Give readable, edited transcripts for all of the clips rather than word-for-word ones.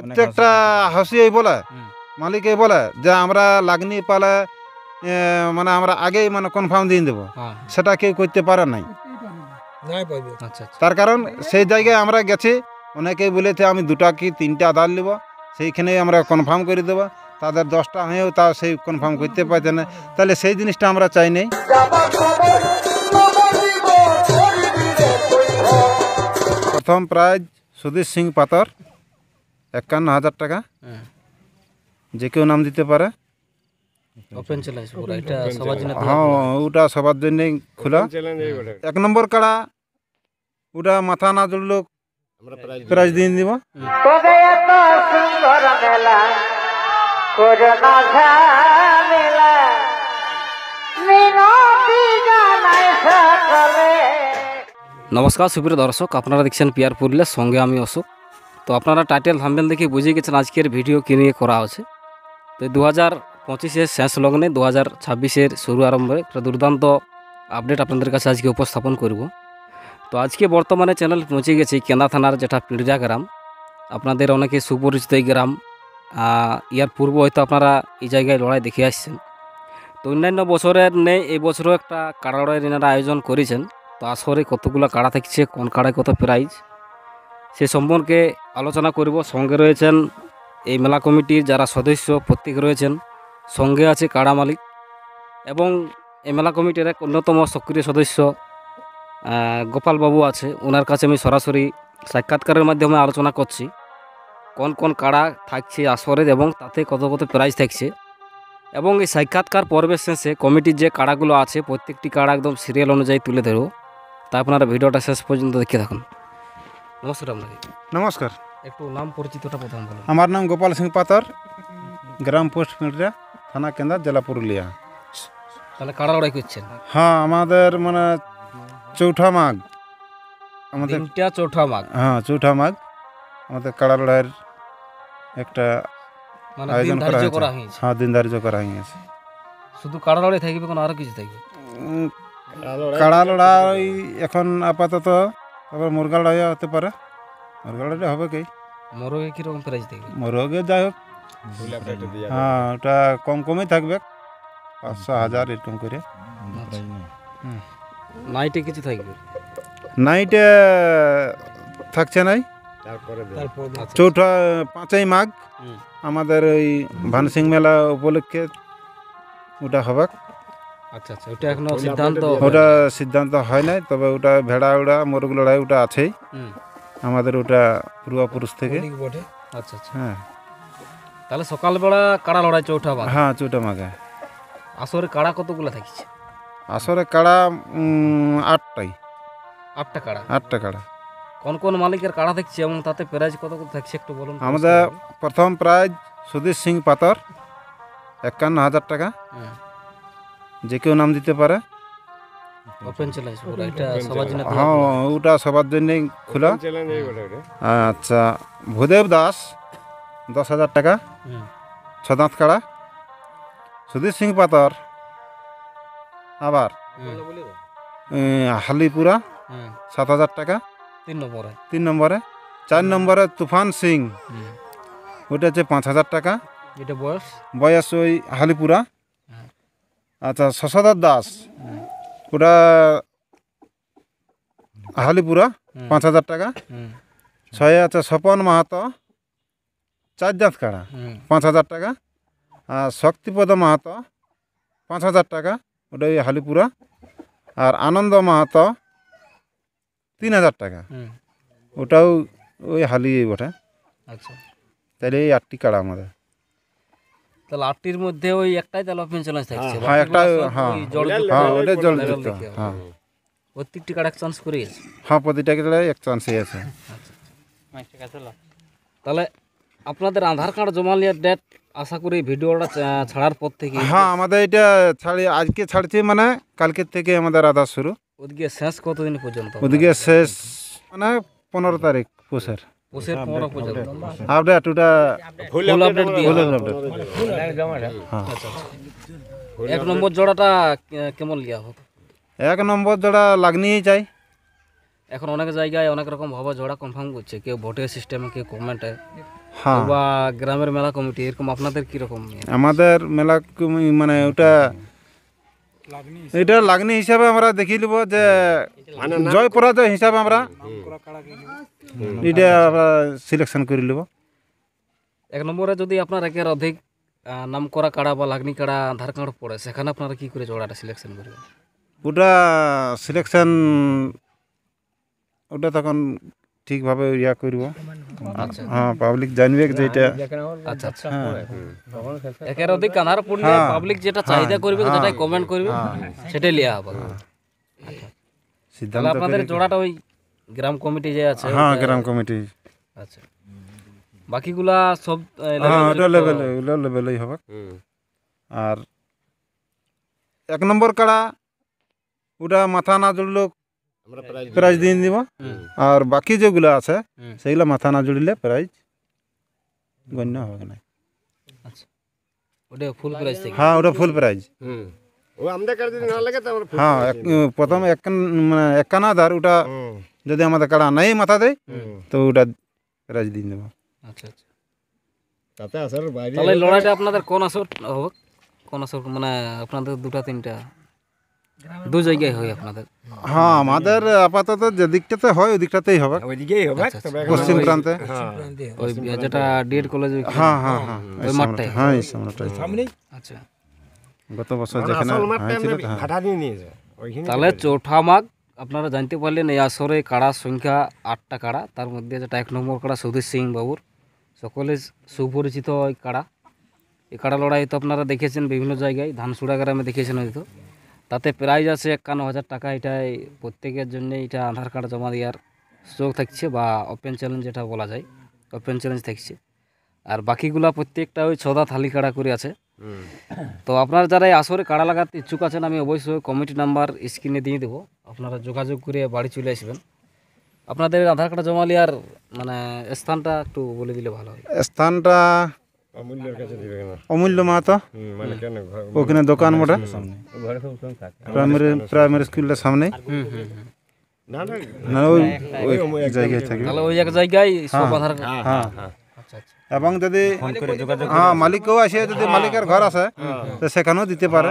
প্রত্যেকটা হাসি এই বলে মালিক এই বলে যে আমরা লাগনি পালে মানে আমরা আগেই মানে কনফার্ম দিয়ে দেবো, সেটা কেউ করতে পারে নাই। তার কারণ সেই জায়গায় আমরা গেছি, অনেকেই বলেছে আমি 2টা কি 3টা আধার নিব, সেইখানেই আমরা কনফার্ম করে দেবো। তাদের 10টা হয়েও তা সেই কনফার্ম করতে পারছে না, তাহলে সেই জিনিসটা আমরা চাই নাই। প্রথম প্রাইজ সুধীর সিং পাতর 51,000 টাকা, যে কেউ নাম দিতে পারে। হ্যাঁ, ওটা সবার জন্যই খোলা। 1 নম্বর কাড়া ওটা মাথা না জুড়লেও প্রাইজ দিয়ে দিব। নমস্কার সুপ্রিয় দর্শক, আপনারা দেখছেন পিয়ার পুরুলিয়া, সঙ্গে আমি অশোক। তো আপনারা টাইটেল থাম্বনেল দেখে বুঝে গেছেন আজকের ভিডিও কী নিয়ে করা হচ্ছে। তো 2025-এর শেষ লগ্নে 2026-এর শুরু আরম্ভে একটা দুর্দান্ত আপডেট আপনাদের কাছে আজকে উপস্থাপন করব। তো আজকে বর্তমানে চ্যানেল পৌঁছে গেছি কেন্দা থানার যেটা পিড়জা গ্রাম, আপনাদের অনেকে সুপরিচিত এই গ্রাম। ইয়ার পূর্ব হয়তো আপনারা এই জায়গায় লড়াই দেখে আসছেন। তো অন্যান্য বছরের নেই এই বছরও একটা কাড়া লড়াই এনারা আয়োজন করেছেন। তো আসরে কতগুলো কাড়া থাকছে, কোন কাড়ায় কত প্রাইজ, সে সম্পর্কে আলোচনা করব। সঙ্গে রয়েছেন এই মেলা কমিটির যারা সদস্য প্রত্যেকে রয়েছেন, সঙ্গে আছে কাড়া মালিক এবং এই মেলা কমিটির এক অন্যতম সক্রিয় সদস্য গোপালবাবু আছে। ওনার কাছে আমি সরাসরি সাক্ষাৎকারের মাধ্যমে আলোচনা করছি কোন কোন কাড়া থাকছে আসরের এবং তাতে কত কত প্রাইজ থাকছে। এবং এই সাক্ষাৎকার পর্বের শেষে কমিটির যে কাড়াগুলো আছে প্রত্যেকটি কাড়া একদম সিরিয়াল অনুযায়ী তুলে ধরব। তা আপনারা ভিডিওটা শেষ পর্যন্ত দেখে থাকুন। নমস্কার আপনাকে। নমস্কার। একটু নাম পরিচিতটা প্রথম বলুন। আমার নাম গোপাল সিং পাতর, গ্রাম পোস্ট পিড়জা, থানা কেন্দা, জেলা পুরুলিয়া। তাহলে কাড়া লড়াই করছেন? হ্যাঁ, আমাদের মানে চৌঠা মাঘ, আমাদের চৌঠা মাঘ। হ্যাঁ, চৌঠা মাঘ আমাদের কাড়া লড়াইয়ের একটা আয়োজন করা হয়েছে। হ্যাঁ, দিন ধার্য করা হয়েছে। শুধু কাড়া লড়াই থাকবে কোনো আরো কিছু থাকবে? কাড়া লড়াই এখন আপাতত, আবার মুরগা লড়াই হতে পারে। মুরগা লড়াই হবে কি? মোরগে কীরকম প্রাইজ থাকবে? মোরগে যাই হোক, হ্যাঁ ওটা কম কমই থাকবে, 500-1000 এরকম করে। নাইটে কিছু থাকবে? নাইটে থাকছে নাই। চৌঠা 5ই মাঘ আমাদের ওই ভানসিং মেলা উপলক্ষে ওটা হবে। আচ্ছা আচ্ছা, ওটা এখনো সিদ্ধান্ত হয় নাই, তবে ওটা ভেড়া উড়া মোরগ লড়াই ওটা আছেই আমাদের, ওটা পূর্বপুরুষ থেকে। আচ্ছা আচ্ছা, হ্যাঁ। তাহলে সকালবেলা কাড়া লড়াই চৌঠা মাঘ? হ্যাঁ, চৌঠা মাঘে। আসরে কাড়া কতগুলো থাকছে? আসরে কাড়া 8টাই। 8টা কাড়া? 8টা কাড়া। কোন কোন মালিকের কাড়া থাকছে এবং তাতে প্রাইজ কত কত থাকছে একটু বলুন। আমাদের প্রথম প্রাইজ সুধীর সিং পাতর 51,000 টাকা, যে কেউ নাম দিতে পারে। ওপেন চ্যালেঞ্জ পুরো, এটা সবার জন্য? হ্যাঁ, ওটা সবার জন্যই খোলা। আচ্ছা, ভূদেব দাস 10,000 টাকা, 6 দাঁত কাড়া। সুধীর সিং পাতর আবার হালিপুরা 7,000 টাকা 3 নম্বরে। 4 নম্বরে তুফান সিং, ওটা হচ্ছে 5,000 টাকা। এটা বয়স ওই হালিপুরা। আচ্ছা, শশধর দাস, ওটা হালিপুরা 5,000 টাকা। 6 আছে স্বপন মাহাতো, 4 দাঁত কাড়া, 5,000 টাকা। আর শক্তিপদ মাহাতো 5,000 টাকা, ওটা ওই হালিপুরা। আর আনন্দ মাহাতো 3,000 টাকা, ওটাও ওই হালি বটে। আচ্ছা, তাহলে এই 8টি কাড়া আমাদের। তাহলে 8টির মধ্যে ওই একটাই তাহলে ওপেন চ্যালেঞ্জ থাকছে? হ্যাঁ, একটা। হ্যাঁ, ওটা জলযুক্ত। হ্যাঁ, প্রত্যেকটি কাড়া এক চান্স করে গেছে? হ্যাঁ, প্রতিটা কাড়ায় এক চান্সই আছে। তাহলে আপনাদের আধার কার্ড জমা নেওয়ার ডেট আশা করি ভিডিওটা ছাড়ার পর থেকে? হ্যাঁ, আমাদের এটা আজকে ছাড়ছি, মানে কালকের থেকে আমাদের আধার শুরু। ওদিকে শেষ কতদিন পর্যন্ত? ওদিকে শেষ মানে 15 তারিখ পৌষের 15 পর্যন্ত আপডেট, ওটা ফুল আপডেট দিয়ে। এক নম্বর জোড়াটা কেমন লিয়া হবে? 1 নম্বর জোড়া লাগনিই চাই। এখন অনেক জায়গায় অনেক রকম ভাবে জোড়া কনফার্ম করছে, কেউ ভোটের সিস্টেমে, কেউ কমেন্টে। হ্যাঁ বা গ্রামের মেলা কমিটি এরকম আপনাদের কীরকম? আমাদের মেলা মানে ওটা এটা লাগনি হিসাবে আমরা দেখি নিব যে জয় পরাজয় হিসাবে আমরা এটা আমরা সিলেকশন করে নেব। 1 নম্বরে যদি আপনার একের অধিক নাম করা কাড়া বা লাগনি কাড়া আধার কার্ড পড়ে, সেখানে আপনারা কী করে জোড়াটা সিলেকশন করবেন? ওটা সিলেকশন ওটা তখন ঠিকভাবে ইয়া করব। হ্যাঁ পাবলিক জানবে যে এটা আচ্ছা আচ্ছা, একের অধিক আধার পড়লে পাবলিক যেটা চাহিদা করবে, যেটাই কমেন্ট করবে, সেটাই লিয়া হবে। তাহলে সিদ্ধান্ত আপনাদের জোড়াটা ওই গ্রাম কমিটি যে আছে? হ্যাঁ গ্রাম কমিটি। আচ্ছা, বাকিগুলা সব হ্যাঁ ওটা লেভেলেই হবে। আর 1 নম্বর কাড়া ওটা মাথা না জুড়লেও প্রাইজ দিয়ে দিব। আর বাকি যেগুলো আছে সেগুলো মাথা না জুড়লে প্রাইজ গণ্য হবে না। আচ্ছা, ওটা ফুল প্রাইস থেকে? হ্যাঁ ওটা ফুল প্রাইজ। হ্যাঁ প্রথম মানে 1 কানা আধার ওটা যদি আমাদের কাড়া নাই মাথা দেয় তো ওটা প্রাইজ দিয়ে দেবো। আচ্ছা আচ্ছা, তাহলে লড়াইটা আপনাদের কোন আসর হবে? কোন আসর মানে আপনাদের 2টা 3টা 2 জায়গায় হয় আপনাদের? হ্যাঁ আমাদের আপাতত যে দিকটাতে হয় ওই দিকটাতেই হবে, পশ্চিম প্রান্তে। ওই যেটা ডিএড কলেজ? হ্যাঁ হ্যাঁ হ্যাঁ ওই মাঠটাই? হ্যাঁ এই সামনেটাই। আচ্ছা, গত বছর যেখানে হয়েছিল তাহলে 4ঠা মাঘ আপনারা জানতে পারলেন এই আসরে কাড়ার সংখ্যা 8টা কাড়া, তার মধ্যে যেটা 1 নম্বর কাড়া সুধীর সিং বাবুর, সকলে সুপরিচিত ওই কাড়া। এই কাড়া লড়াই তো আপনারা দেখেছেন বিভিন্ন জায়গায়, ধানসুড়া গ্রামে দেখেছেন হয়তো। তাতে প্রাইজ আছে 51,000 টাকা। এটাই প্রত্যেকের জন্য এটা আধার কার্ড জমা দেওয়ার সুযোগ থাকছে, বা ওপেন চ্যালেঞ্জ যেটা বলা যায়, ওপেন চ্যালেঞ্জ থাকছে। আর বাকিগুলা প্রত্যেকটা ওই 6দা থালি কাড়া করে আছে। তো আপনারা যারা এই আসরে কাড়া লাগাতে ইচ্ছুক আছেন, আমি অবশ্যই কমিটি নাম্বার স্ক্রিনে দিয়ে দেবো, আপনারা যোগাযোগ করে বাড়ি চলে আসবেন। আপনাদের আধার কার্ড জমা নেওয়ার মানে স্থানটা একটু বলে দিলে ভালো হয়। স্থানটা অমূল্য মাহাতো, ওখানে দোকান মোটা প্রাইমারি স্কুলের সামনে। না ওই জায়গায় থাকে, তাহলে ওই এক জায়গায় সব আধার কার্ড। হ্যাঁ আচ্ছা আচ্ছা, এবং যদি হ্যাঁ মালিকও আসে, যদি মালিকের ঘর আছে তো সেখানেও দিতে পারে।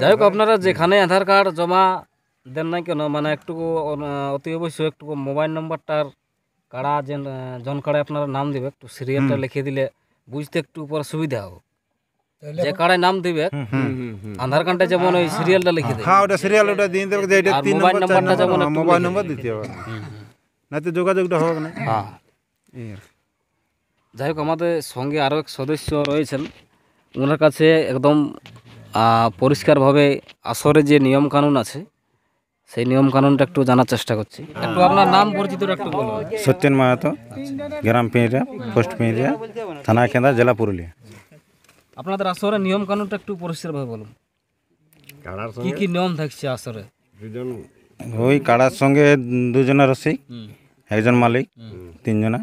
যাই হোক, আপনারা যেখানে আধার কার্ড জমা দেন না কেন, মানে একটু অতি অবশ্যই একটু মোবাইল নম্বরটার কাড়া জন কাড়ায় আপনারা নাম দেবে, একটু সিরিয়ালটা লিখে দিলে বুঝতে একটু পরে সুবিধা হবে। যে কাড়ায় নাম দিবে আধার কার্ডে যেমন ওই সিরিয়ালটা লিখে দেবে। হ্যাঁ ওটা সিরিয়াল ওটা দিয়ে দেবে যে এটা 3 মোবাইল নম্বর নাম্বারটা যেমন একটু মোবাইল নম্বর দিতে হবে, না তো যোগাযোগটা হবে না। হ্যাঁ, যাই হোক, আমাদের সঙ্গে আরও এক সদস্য রয়েছেন, ওনার কাছে একদম পরিষ্কারভাবে আসরে যে নিয়মকানুন আছে সেই নিয়মকানুনটা একটু জানার চেষ্টা করছি। একটু আপনার নাম পরিচিতটা একটু বলুন। সত্যেন মাহাতো, গ্রাম পিঁড়িয়া, পোস্ট পিঁড়িয়া, থানা কেন্দ্র, জেলা পুরুলিয়া। আপনাদের আসরে নিয়মকানুনটা একটু পরিষ্কারভাবে বলুন, কি কি নিয়ম থাকছে আসরে? ওই কাড়ার সঙ্গে 2 জনা রসিক, 1 জন মালিক, 3 জনা।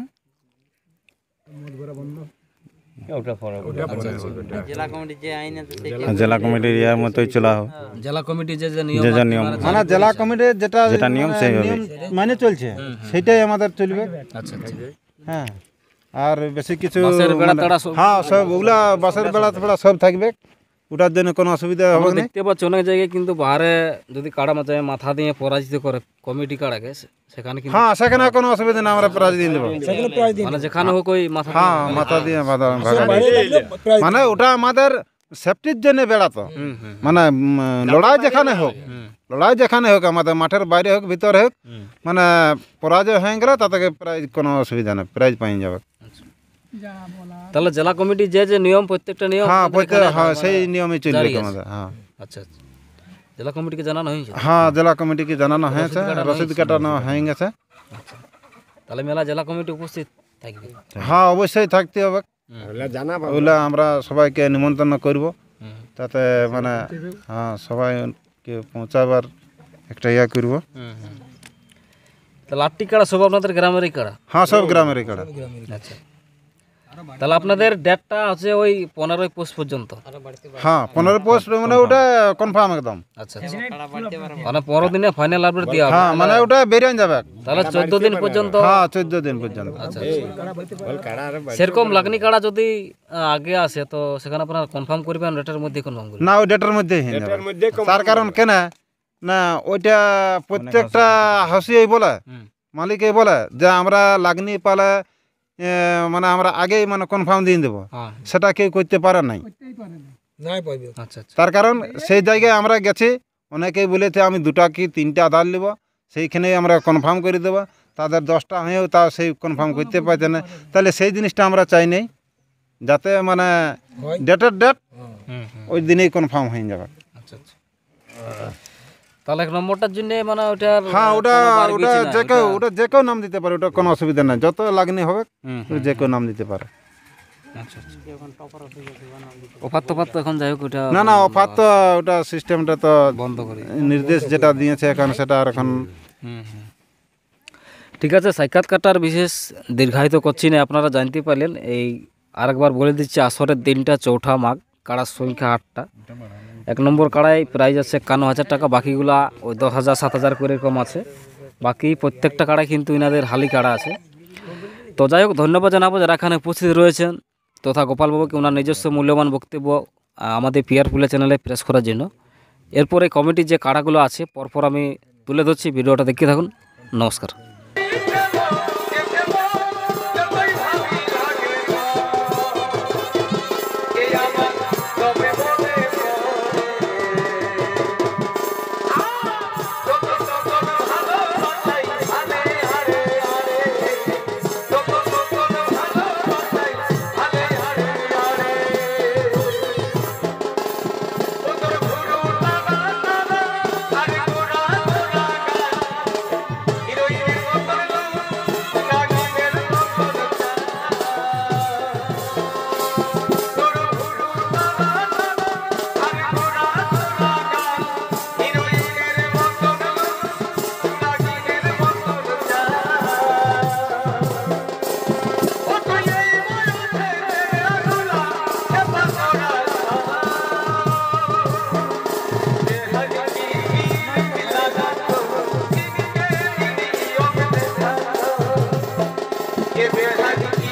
জেলা কমিটির ইয়ার মতোই চলা হোক, জেলা কমিটি যে নিয়ম মানে জেলা কমিটির যেটা নিয়ম সেইভাবে মানে চলছে সেটাই আমাদের চলবে। আচ্ছা আচ্ছা, হ্যাঁ আর বেশি কিছু বাসের বেড়া তাড়া সব? হ্যাঁ সব ওগুলা বাসের বেড়া ফেড়া সব থাকবে, ওটার জন্য কোনো অসুবিধা হবে না। দেখতে পাচ্ছি অনেক জায়গায় কিন্তু বাইরে যদি কাড়া মাথা দিয়ে পরাজিত করে কমিটি কাড়াকে, সেখানে কিন্তু হ্যাঁ সেখানে কোনো অসুবিধা না, আমরা প্রাইজ দিয়ে দেবো। মানে যেখানে হোক ওই মাথা হ্যাঁ মাথা দিয়ে মানে ওটা আমাদের সেফটির জন্য বেড়াতো, মানে লড়াই যেখানে হোক, লড়াই যেখানে হোক, আমাদের মাঠের বাইরে হোক ভিতরে হোক, মানে পরাজয় হয়ে গেলে তাদেরকে প্রাইজ কোনো অসুবিধা নেই, প্রাইজ পাই যাবে। তাহলে জেলা কমিটি যে নিয়ম, প্রত্যেকটা নিয়ম হ্যাঁ প্রত্যেক হ্যাঁ সেই নিয়মে চলবে আমাদের। হ্যাঁ আচ্ছা আচ্ছা, জেলা কমিটিকে জানানো হয়েছে? হ্যাঁ জেলা কমিটিকে জানানো হয়েছে, রসিদ কাটানো হয়ে গেছে। তাহলে মেলা জেলা কমিটি উপস্থিত থাকবে? হ্যাঁ অবশ্যই থাকতে হবে, ওগুলা আমরা সবাইকে নিমন্ত্রণ করব, তাতে মানে হ্যাঁ সবাইকে পৌঁছাবার একটা ইয়া করব। তাহলে 8টি কাড়া সব আপনাদের গ্রামেরই কাড়া? হ্যাঁ সব গ্রামেরই কাড়া। আচ্ছা, তাহলে আপনাদের ডেটটা হচ্ছে ওই 15ই পৌষ পর্যন্ত। হ্যাঁ 15 পোস্ট মানে ওটা কনফার্ম একদম। আচ্ছা আচ্ছা, মানে 15 দিনে ফাইনাল আপডেট দেওয়া হবে। হ্যাঁ মানে ওটা বেরিয়ে যাবে। তাহলে 14 দিন পর্যন্ত। হ্যাঁ 14 দিন পর্যন্ত। আচ্ছা সেরকম লাগনি কাড়া যদি আগে আসে তো সেখানে আপনারা কনফার্ম করবেন, রেটের মধ্যে কনফার্ম করবেন? না ওই ডেটের মধ্যেই হয়ে যাবে। তার কারণ কেন না ওইটা প্রত্যেকটা হাসিই বলে মালিকই বলে যে আমরা লাগনি পালে মানে আমরা আগেই মানে কনফার্ম দিয়ে দেবো, সেটা কেউ করতে পারে নাই। আচ্ছা আচ্ছা, তার কারণ সেই জায়গায় আমরা গেছি, অনেকেই বলেছে আমি 2টা কি 3টা আধার নেব, সেইখানেই আমরা কনফার্ম করে দেবো। তাদের 10টা হয়েও তা সেই কনফার্ম করতে পারছে না। তাহলে সেই জিনিসটা আমরা চাই নাই, যাতে মানে ডেটের ডেট ওই দিনেই কনফার্ম হয়ে যাবে। আচ্ছা আচ্ছা, তাহলে 1 নম্বরটার জন্য মানে ওটার হ্যাঁ ওটা ওটা যে কেউ নাম দিতে পারে, ওটা কোনো অসুবিধা নাই। যত লাগনি হবে যে কেউ নাম দিতে পারে। আচ্ছা আচ্ছা, অফার তো এখন যাই হোক ওটা না অফার তো ওটা সিস্টেমটা তো বন্ধ করে নির্দেশ যেটা দিয়েছে এখন সেটা আর এখন। ঠিক আছে, সাক্ষাৎকারটার বিশেষ দীর্ঘায়িত করছি না, আপনারা জানতে পারলেন। এই আরেকবার বলে দিচ্ছি, আসরের দিনটা 4ঠা মাঘ, কাড়ার সংখ্যা 8টা। 1 নম্বর কাড়ায় প্রাইজ আছে 51,000 টাকা, বাকিগুলা ওই 10,000 7,000 করে কম আছে। বাকি প্রত্যেকটা কাড়ায় কিন্তু ইনাদের হালি কাড়া আছে। তো যাই হোক, ধন্যবাদ জানাবো যারা এখানে উপস্থিত রয়েছেন, তথা গোপালবাবুকে ওনার নিজস্ব মূল্যবান বক্তব্য আমাদের পিআর পুলে চ্যানেলে প্রেস করার জন্য। এরপরে কমিটির যে কাড়াগুলো আছে পরপর আমি তুলে ধরছি, ভিডিওটা দেখতে থাকুন। নমস্কার। ये बेहद